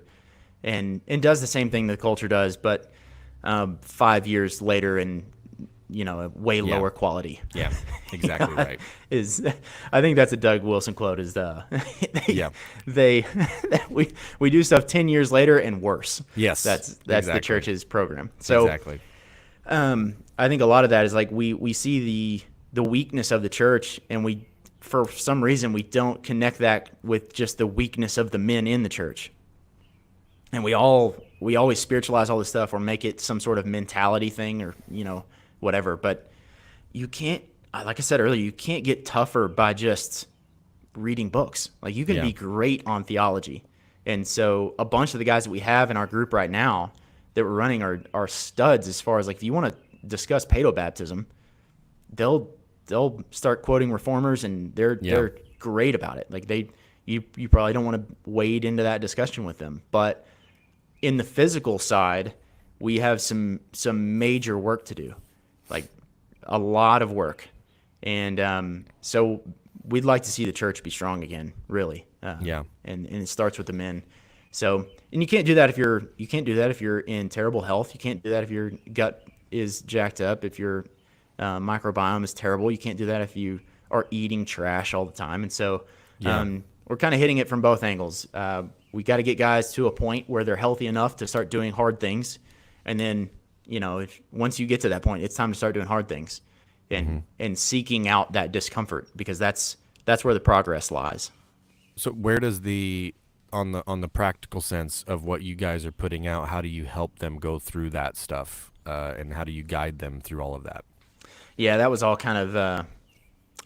and does the same thing the culture does, but 5 years later and a way lower quality. Yeah, exactly right. I think that's a Doug Wilson quote. We do stuff 10 years later and worse. Yes, that's exactly. the church's program. So exactly. I think a lot of that is like we see the weakness of the church, and we for some reason we don't connect that with just the weakness of the men in the church, and we always spiritualize all this stuff or make it some sort of mentality thing or whatever. But you can't, like I said earlier, you can't get tougher by just reading books. Like you can be great on theology. And so a bunch of the guys that we have in our group right now that we're running are studs as far as like, if you want to discuss paedo baptism, they'll start quoting reformers, and they're great about it. Like you probably don't want to wade into that discussion with them. But in the physical side, we have some major work to do, like a lot of work. And so we'd like to see the church be strong again, really. And it starts with the men. So, and you can't do that if you're in terrible health. You can't do that if your gut is jacked up, if your microbiome is terrible. You can't do that if you are eating trash all the time. And so we're kind of hitting it from both angles. We got to get guys to a point where they're healthy enough to start doing hard things. And then, once you get to that point, it's time to start doing hard things and seeking out that discomfort, because that's where the progress lies. So where does on the practical sense of what you guys are putting out, how do you help them go through that stuff, and how do you guide them through all of that? Yeah, that was all kind of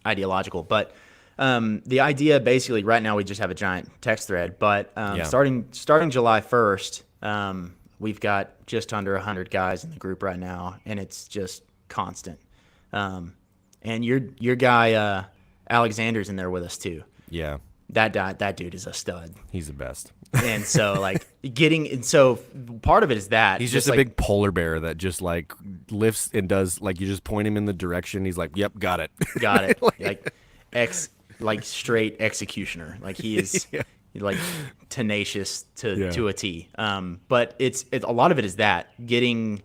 ideological, but the idea basically right now we just have a giant text thread, but starting July 1st, we've got just under 100 guys in the group right now, and it's just constant. And your guy Alexander's in there with us too. Yeah. That dude is a stud. He's the best. And so so part of it is that he's just a big polar bear that just like lifts and does, like, you just point him in the direction. He's like, yep, got it. Got it. like straight executioner. Like he is like tenacious to a T. But it's a lot of it is that getting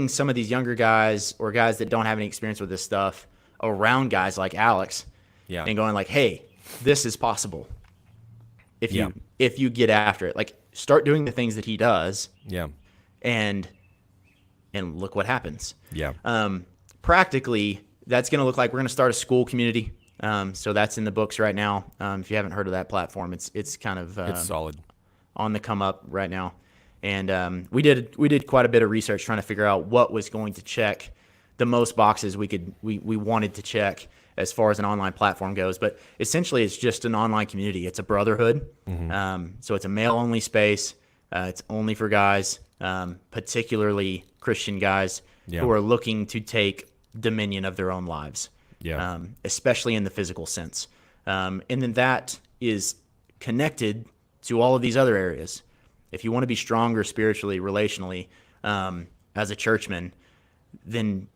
some of these younger guys or guys that don't have any experience with this stuff around guys like Alex, and going like, hey, this is possible if you get after it. Like, start doing the things that he does. Yeah. And look what happens. Yeah. Practically, that's going to look like we're going to start a school community. So that's in the books right now. If you haven't heard of that platform, it's kind of it's solid, on the come up right now. And we did quite a bit of research trying to figure out what was going to check the most boxes we wanted to check as far as an online platform goes. But essentially, it's just an online community. It's a brotherhood. So it's a male-only space. It's only for guys, particularly Christian guys who are looking to take dominion of their own lives, especially in the physical sense. And then that is connected to all of these other areas. If you want to be stronger spiritually, relationally, as a churchman, then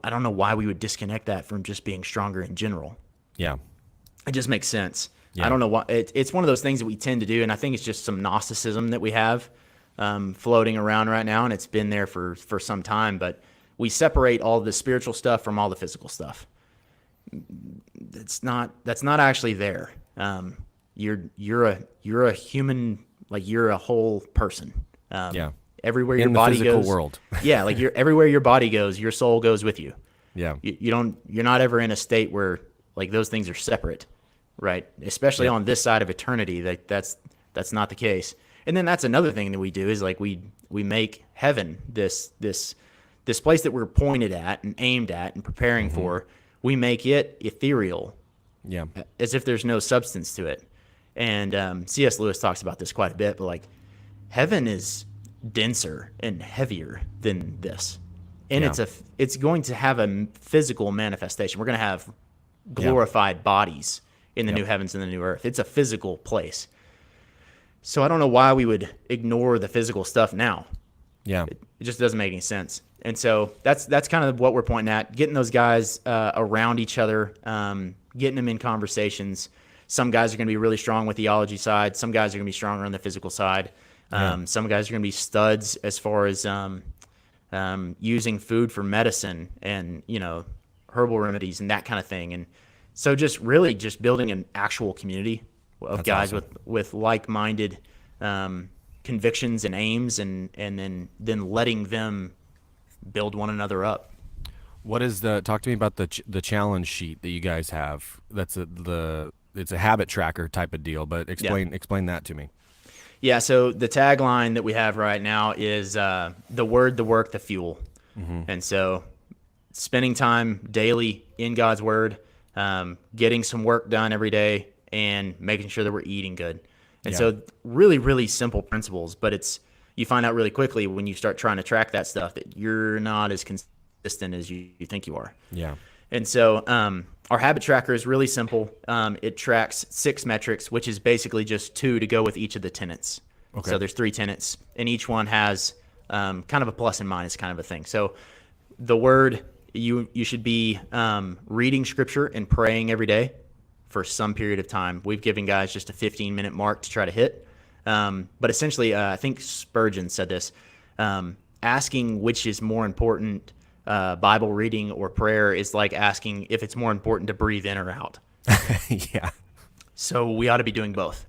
I don't know why we would disconnect that from just being stronger in general. Yeah. It just makes sense. Yeah. I don't know why. It's one of those things that we tend to do, and I think it's just some Gnosticism that we have floating around right now, and it's been there for some time, but we separate all the spiritual stuff from all the physical stuff. That's not actually there. You're a human, like, you're a whole person. Everywhere your body goes, in the physical world. Like everywhere your body goes, your soul goes with you. Yeah. You're not ever in a state where like those things are separate, right? Especially on this side of eternity, that's not the case. And then that's another thing that we do is like we make heaven this place that we're pointed at and aimed at and preparing for. We make it ethereal. Yeah. As if there's no substance to it. And C.S. Lewis talks about this quite a bit, but like heaven is denser and heavier than this, and it's going to have a physical manifestation. We're going to have glorified bodies in the new heavens and the new earth. It's a physical place. So I don't know why we would ignore the physical stuff now. It just doesn't make any sense. And so that's kind of what we're pointing at, getting those guys around each other, getting them in conversations. Some guys are going to be really strong with the theology side. Some guys are going to be stronger on the physical side. Some guys are going to be studs as far as using food for medicine and, herbal remedies and that kind of thing. And so just building an actual community of guys with like-minded convictions and aims, and then letting them build one another up. What is talk to me about the challenge sheet that you guys have? That's it's a habit tracker type of deal, but explain that to me. Yeah, so the tagline that we have right now is the word, the work, the fuel. And so spending time daily in God's word, getting some work done every day, and making sure that we're eating good. And Yeah. so really, really simple principles, but you find out really quickly when you start trying to track that stuff that you're not as consistent as you think you are. Yeah. And so our habit tracker is really simple. It tracks 6 metrics, which is basically just 2 to go with each of the tenets. Okay. So there's 3 tenets, and each one has kind of a plus and minus kind of a thing. So the word, you should be reading scripture and praying every day for some period of time. We've given guys just a 15-minute mark to try to hit. But essentially, I think Spurgeon said this, asking which is more important, Bible reading or prayer, is like asking if it's more important to breathe in or out. Yeah. So we ought to be doing both.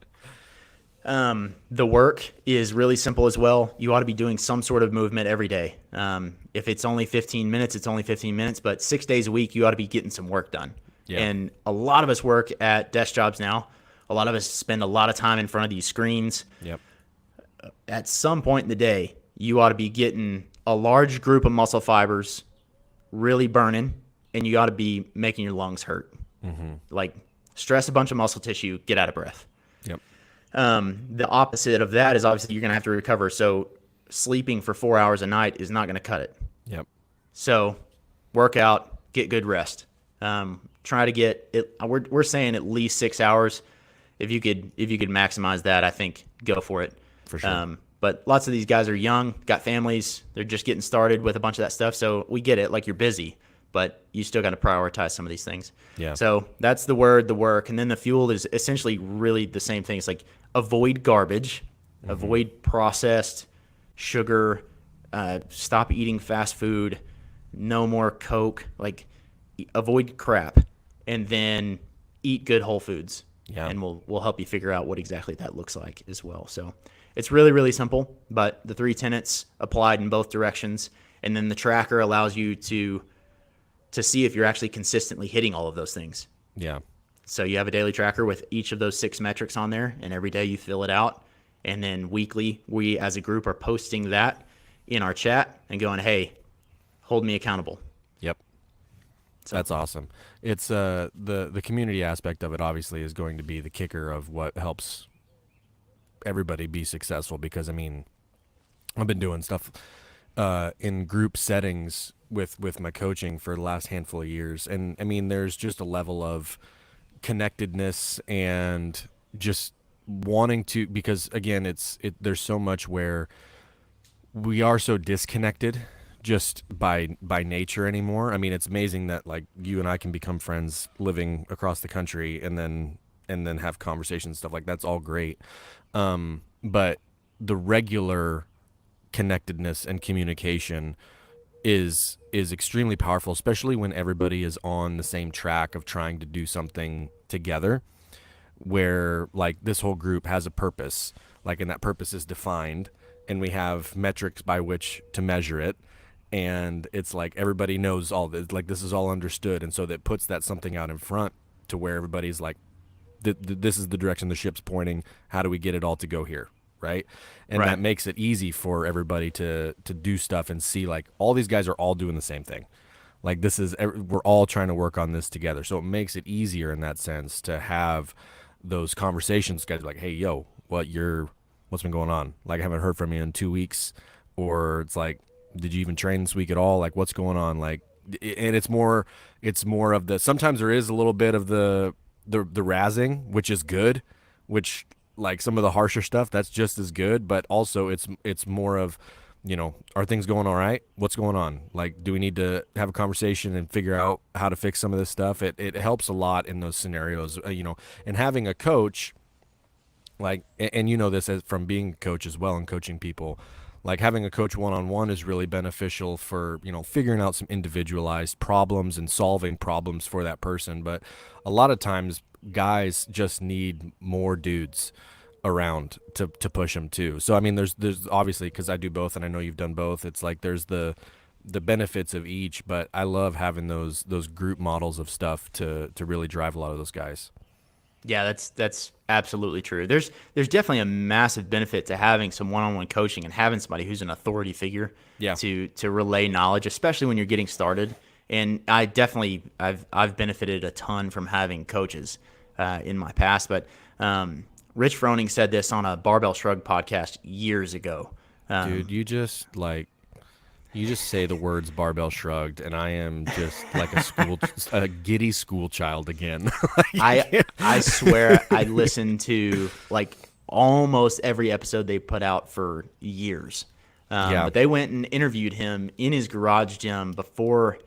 The work is really simple as well. You ought to be doing some sort of movement every day. If it's only 15 minutes, it's only 15 minutes, but 6 days a week, you ought to be getting some work done. Yeah. And a lot of us work at desk jobs now. A lot of us spend a lot of time in front of these screens. Yep. At some point in the day, you ought to be getting a large group of muscle fibers really burning, and you ought to be making your lungs hurt. Mm-hmm. Like, stress a bunch of muscle tissue, get out of breath. Yep. The opposite of that is obviously you're going to have to recover. So sleeping for 4 hours a night is not going to cut it. Yep. So work out, get good rest. Try to get it. We're saying at least 6 hours. If you could maximize that, I think go for it. For sure. But lots of these guys are young, got families. They're just getting started with a bunch of that stuff. So we get it. Like, you're busy, but you still got to prioritize some of these things. Yeah. So that's the word, the work. And then the fuel is essentially really the same thing. It's like avoid garbage, avoid processed sugar, stop eating fast food, no more Coke, like avoid crap, and then eat good whole foods. Yeah. And we'll help you figure out what exactly that looks like as well. So it's really, really simple, but the 3 tenets applied in both directions. And then the tracker allows you to see if you're actually consistently hitting all of those things. Yeah. So you have a daily tracker with each of those 6 metrics on there, and every day you fill it out. And then weekly, we as a group are posting that in our chat and going, hey, hold me accountable. Yep. That's awesome. It's the community aspect of it obviously is going to be the kicker of what helps everybody be successful, because I mean, I've been doing stuff in group settings with my coaching for the last handful of years, and I mean, there's just a level of connectedness and just wanting to, because again, there's so much where we are so disconnected just by nature anymore. I mean, it's amazing that like you and I can become friends living across the country and then have conversations and stuff like that's all great. But the regular connectedness and communication is extremely powerful, especially when everybody is on the same track of trying to do something together, where like this whole group has a purpose, like, and that purpose is defined, and we have metrics by which to measure it. And it's like everybody knows all this, like this is all understood, and so that puts that something out in front to where everybody's like, this is the direction the ship's pointing. How do we get it all to go here, right? And Right. that makes it easy for everybody to do stuff and see like all these guys are all doing the same thing. Like we're all trying to work on this together, so it makes it easier in that sense to have those conversations. Guys are like, hey, yo, what's been going on? Like, I haven't heard from you in 2 weeks, or it's like, did you even train this week at all? Like, what's going on? Like, and it's more of the, sometimes there is a little bit of the razzing, which is good, which like some of the harsher stuff, that's just as good. But also it's more of, are things going all right? What's going on? Like, do we need to have a conversation and figure out how to fix some of this stuff? It helps a lot in those scenarios, and having a coach, like, and this as from being a coach as well and coaching people, like having a coach one-on-one is really beneficial for, figuring out some individualized problems and solving problems for that person. But a lot of times guys just need more dudes around to push them too. So, I mean, there's obviously, because I do both and I know you've done both, it's like there's the benefits of each, but I love having those group models of stuff to really drive a lot of those guys. Yeah, that's absolutely true. There's definitely a massive benefit to having some one-on-one coaching and having somebody who's an authority figure to relay knowledge, especially when you're getting started. And I've benefited a ton from having coaches in my past, but Rich Froning said this on a Barbell Shrug podcast years ago. Dude, you just say the words barbell shrugged, and I am just like a giddy school child again. I swear I listened to like almost every episode they put out for years. But they went and interviewed him in his garage gym before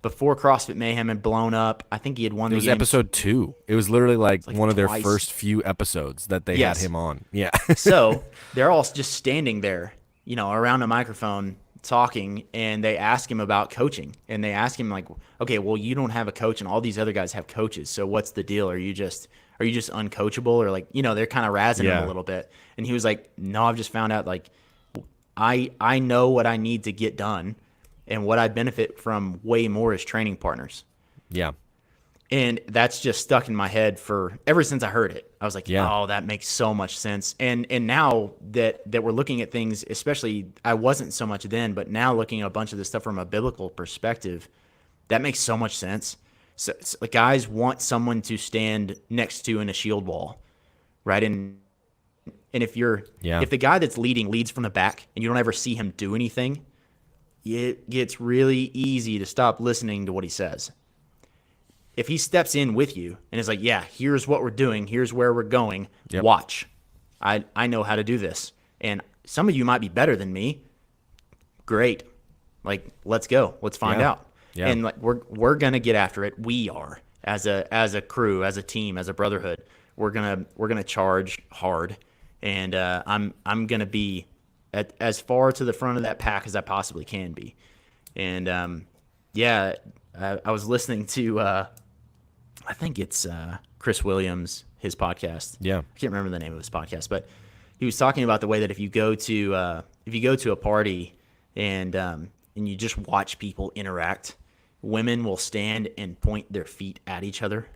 CrossFit Mayhem had blown up. I think he had won It the was game. episode 2. It was literally like one of their twice. first few episodes that they Yes. had him on. Yeah. So they're all just standing there, around a microphone talking, and they ask him about coaching. And they ask him like, okay, well, you don't have a coach and all these other guys have coaches. So what's the deal? Are you just uncoachable? Or like, they're kind of razzing him a little bit. And he was like, no, I've just found out like I know what I need to get done, and what I benefit from way more is training partners. Yeah. And that's just stuck in my head ever since I heard it. I was like, Yeah. oh, that makes so much sense. And now that we're looking at things, especially I wasn't so much then, but now looking at a bunch of this stuff from a biblical perspective, that makes so much sense. So like guys want someone to stand next to in a shield wall, right? And if the guy that's leading leads from the back and you don't ever see him do anything, it gets really easy to stop listening to what he says. If he steps in with you and is like, yeah, here's what we're doing, here's where we're going, watch. I know how to do this. And some of you might be better than me. Great. Like, let's go. Let's find out. Yeah. And like we're gonna get after it. We are as a crew, as a team, as a brotherhood. We're gonna charge hard. And I'm gonna be as far to the front of that pack as I possibly can be. And I was listening to I think it's Chris Williams, his podcast. Yeah. I can't remember the name of his podcast, but he was talking about the way that if you go to a party and you just watch people interact, women will stand and point their feet at each other.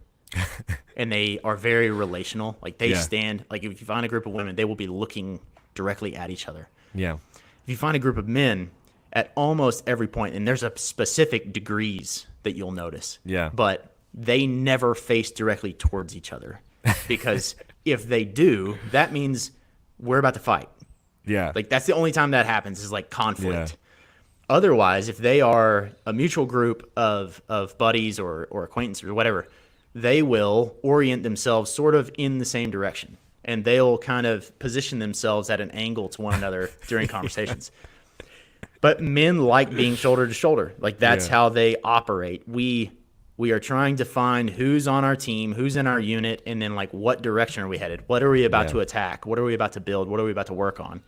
And they are very relational. Like they stand, like if you find a group of women, they will be looking directly at each other. Yeah. If you find a group of men, at almost every point, and there's a specific degrees that you'll notice. Yeah. But they never face directly towards each other, because if they do, that means we're about to fight. Yeah. Like that's the only time that happens is like conflict. Yeah. Otherwise, if they are a mutual group of buddies or acquaintances or whatever, they will orient themselves sort of in the same direction, and they'll kind of position themselves at an angle to one another during conversations. But men like being shoulder to shoulder. Like that's how they operate. We are trying to find who's on our team, who's in our unit, and then like what direction are we headed? What are we about to attack? What are we about to build? What are we about to work on?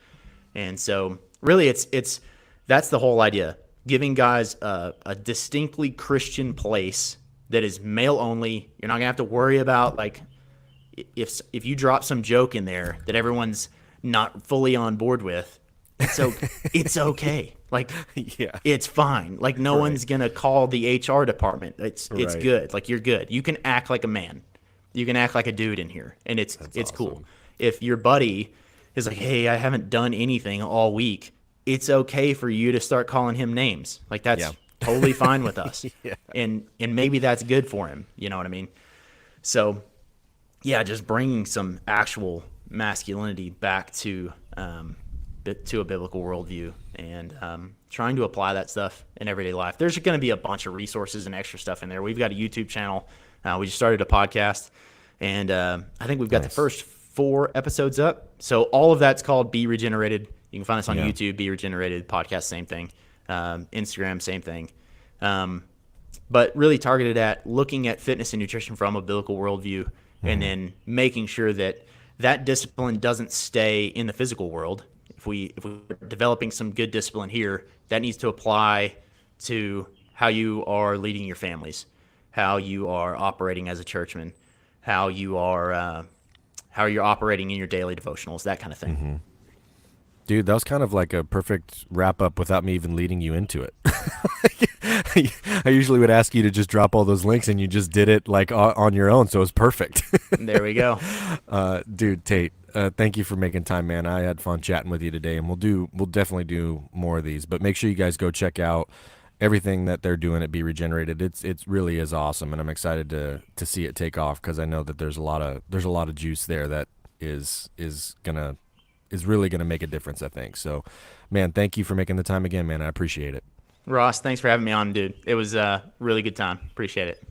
And so really it's that's the whole idea. Giving guys a distinctly Christian place that is male only. You're not gonna have to worry about like if you drop some joke in there that everyone's not fully on board with, it's okay. Like, it's fine. Like, no one's going to call the HR department. It's good. Like, you're good. You can act like a man. You can act like a dude in here, and it's cool. Awesome. If your buddy is like, hey, I haven't done anything all week, it's okay for you to start calling him names. Like, that's totally fine with us. And maybe that's good for him. You know what I mean? So, yeah, just bringing some actual masculinity back to a biblical worldview, and trying to apply that stuff in everyday life. There's going to be a bunch of resources and extra stuff in there. We've got a YouTube channel. We just started a podcast, and I think we've got the first 4 episodes up. So all of that's called Be Regenerated. You can find us on YouTube, Be Regenerated, podcast, same thing. Instagram, same thing. But really targeted at looking at fitness and nutrition from a biblical worldview, and then making sure that discipline doesn't stay in the physical world. If we're developing some good discipline here, that needs to apply to how you are leading your families, how you are operating as a churchman, how you're operating in your daily devotionals, that kind of thing. Dude, that was kind of like a perfect wrap up without me even leading you into it. I usually would ask you to just drop all those links, and you just did it like on your own, so it was perfect. There we go. Dude, Tate, thank you for making time, man. I had fun chatting with you today, and we'll definitely do more of these. But make sure you guys go check out everything that they're doing at Be Regenerated. It really is awesome, and I'm excited to see it take off, because I know that there's a lot of juice there that is really gonna make a difference, I think. So, man, thank you for making the time again, man. I appreciate it. Ross, thanks for having me on, dude. It was a really good time. Appreciate it.